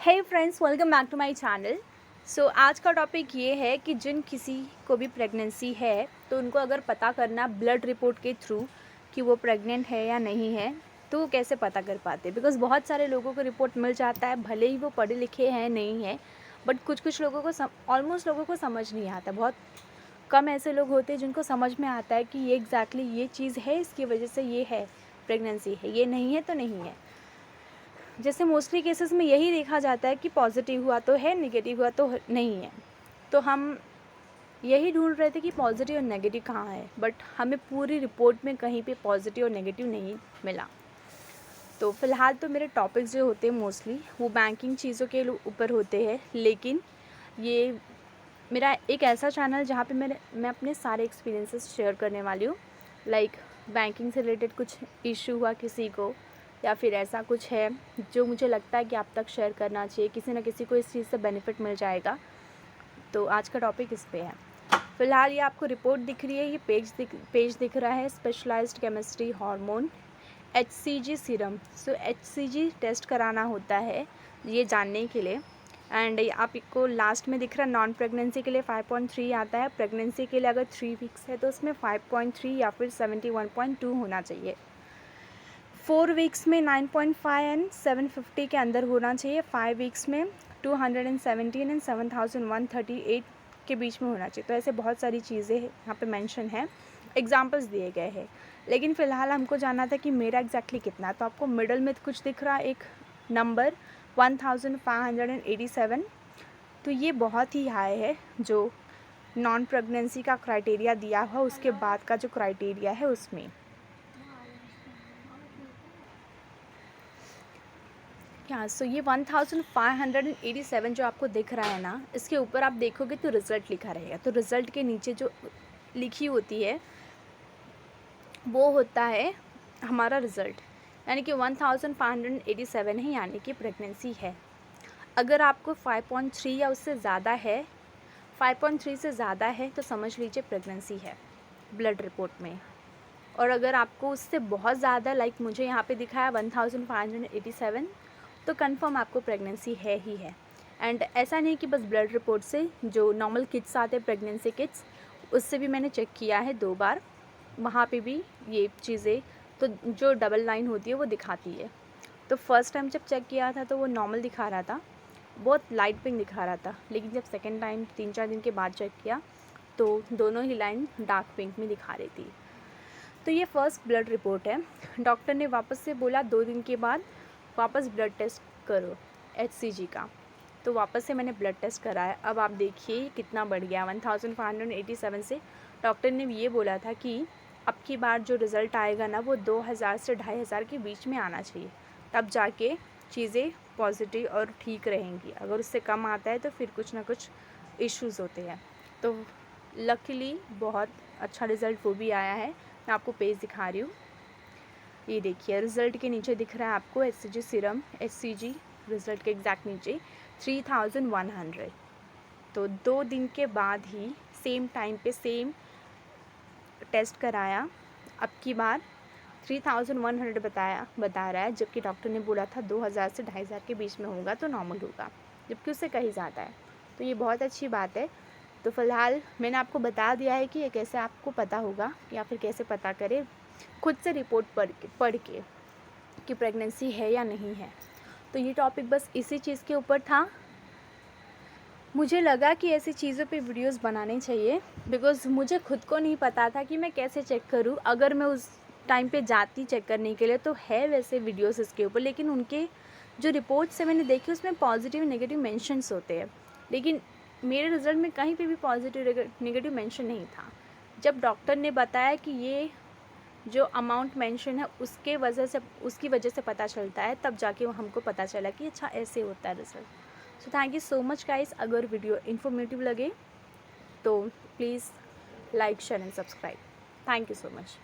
Hey friends, welcome back to my channel. So आज का topic ये है कि जिन किसी को भी प्रेगनेंसी है तो उनको अगर पता करना ब्लड रिपोर्ट के थ्रू कि वो प्रेग्नेंट है या नहीं है तो वो कैसे पता कर पाते। बिकॉज़ बहुत सारे लोगों को रिपोर्ट मिल जाता है, भले ही वो पढ़े लिखे हैं नहीं है, बट कुछ लोगों को ऑलमोस्ट लोगों को समझ नहीं आता। बहुत कम ऐसे लोग होते हैं जिनको समझ में आता है कि ये एग्जैक्टली ये चीज़ है, इसकी वजह से ये है, प्रेगनेंसी है, ये नहीं है तो नहीं है। जैसे मोस्टली केसेस में यही देखा जाता है कि पॉजिटिव हुआ तो है, नेगेटिव हुआ तो नहीं है। तो हम यही ढूंढ रहे थे कि पॉजिटिव और नेगेटिव कहाँ है, बट हमें पूरी रिपोर्ट में कहीं पे पॉजिटिव और नेगेटिव नहीं मिला। तो फ़िलहाल तो मेरे टॉपिक्स जो होते हैं मोस्टली वो बैंकिंग चीज़ों के ऊपर होते हैं, लेकिन ये मेरा एक ऐसा चैनल जहाँ पे मैं अपने सारे एक्सपीरियंसेस शेयर करने वाली हूँ। लाइक बैंकिंग से रिलेटेड कुछ इशू हुआ किसी को, या फिर ऐसा कुछ है जो मुझे लगता है कि आप तक शेयर करना चाहिए, किसी न किसी को इस चीज़ से बेनिफिट मिल जाएगा। तो आज का टॉपिक इस पे है। फ़िलहाल ये आपको रिपोर्ट दिख रही है, ये पेज दिख रहा है, specialised chemistry hormone HCG serum. So HCG test कराना होता है ये जानने के लिए। एंड आपको लास्ट में दिख रहा है नॉन प्रेगनेंसी के लिए 5.3 आता है, प्रेगनेंसी के लिए अगर 3 वीक्स है तो उसमें 5.3 या फिर 71.2 होना चाहिए। 4 वीक्स में 9.5 एंड 750 के अंदर होना चाहिए। 5 वीक्स में 217 एंड 7138 के बीच में होना चाहिए। तो ऐसे बहुत सारी चीज़ें यहाँ पे मेंशन है, एग्जांपल्स दिए गए हैं। लेकिन फ़िलहाल हमको जानना था कि मेरा एग्जैक्टली कितना है। तो आपको मिडल में कुछ दिख रहा है, एक नंबर 1587। तो ये बहुत ही हाई है। जो नॉन प्रेगनेंसी का क्राइटेरिया दिया हुआ उसके बाद का जो क्राइटेरिया है उसमें हाँ। सो ये 1587 जो आपको दिख रहा है ना, इसके ऊपर आप देखोगे तो रिज़ल्ट लिखा रहेगा। तो रिज़ल्ट के नीचे जो लिखी होती है वो होता है हमारा रिज़ल्ट, यानी कि 1587 है, यानी कि प्रेगनेंसी है। अगर आपको 5.3 या उससे ज़्यादा है, 5.3 से ज़्यादा है तो समझ लीजिए प्रेगनेंसी है ब्लड रिपोर्ट में। और अगर आपको उससे बहुत ज़्यादा, लाइक मुझे यहाँ पे दिखाया 1587, तो कंफर्म आपको प्रेगनेंसी है ही है। एंड ऐसा नहीं कि बस ब्लड रिपोर्ट से, जो नॉर्मल किट्स आते हैं प्रेगनेंसी किट्स, उससे भी मैंने चेक किया है 2 बार, वहाँ पे भी ये चीज़ें, तो जो डबल लाइन होती है वो दिखाती है। तो फर्स्ट टाइम जब चेक किया था तो वो नॉर्मल दिखा रहा था, बहुत लाइट पिंक दिखा रहा था। लेकिन जब सेकेंड टाइम 3-4 दिन के बाद चेक किया तो दोनों ही लाइन डार्क पिंक में दिखा रही थी। तो ये फर्स्ट ब्लड रिपोर्ट है। डॉक्टर ने वापस से बोला 2 दिन के बाद वापस ब्लड टेस्ट करो HCG का। तो वापस से मैंने ब्लड टेस्ट कराया। अब आप देखिए कितना बढ़ गया, 1587 से डॉक्टर ने ये बोला था कि अब की बार जो रिज़ल्ट आएगा ना वो 2000 से 2500 के बीच में आना चाहिए, तब जाके चीज़ें पॉजिटिव और ठीक रहेंगी। अगर उससे कम आता है तो फिर कुछ ना कुछ इश्यूज़ होते हैं। तो लकीली बहुत अच्छा रिज़ल्ट वो भी आया है। मैं आपको पेज दिखा रही हूँ, ये देखिए रिज़ल्ट के नीचे दिख रहा है आपको HCG सीरम, HCG रिज़ल्ट के एग्जैक्ट नीचे 3100। तो 2 दिन के बाद ही सेम टाइम पे सेम टेस्ट कराया, अब की बार 3100 बता रहा है, जबकि डॉक्टर ने बोला था 2000 से 2500 के बीच में होगा तो नॉर्मल होगा, जबकि उससे कहीं ज़्यादा है। तो ये बहुत अच्छी बात है। तो फ़िलहाल मैंने आपको बता दिया है कि ये कैसे आपको पता होगा या फिर कैसे पता करें, खुद से रिपोर्ट पढ़ के कि प्रेगनेंसी है या नहीं है। तो ये टॉपिक बस इसी चीज़ के ऊपर था। मुझे लगा कि ऐसी चीज़ों पे वीडियोस बनाने चाहिए, बिकॉज़ मुझे खुद को नहीं पता था कि मैं कैसे चेक करूं। अगर मैं उस टाइम पे जाती चेक करने के लिए तो है वैसे वीडियोस इसके ऊपर, लेकिन उनके जो रिपोर्ट्स से मैंने देखी उसमें पॉजिटिव नेगेटिव मेंशंस होते हैं, लेकिन मेरे रिज़ल्ट में कहीं पे भी पॉजिटिव नेगेटिव मेंशन नहीं था। जब डॉक्टर ने बताया कि ये जो अमाउंट मेंशन है उसकी वजह से पता चलता है, तब जाके वो हमको पता चला कि अच्छा ऐसे होता है result. So thank you so much guys. अगर वीडियो इन्फॉर्मेटिव लगे तो please like share and subscribe. Thank you so much.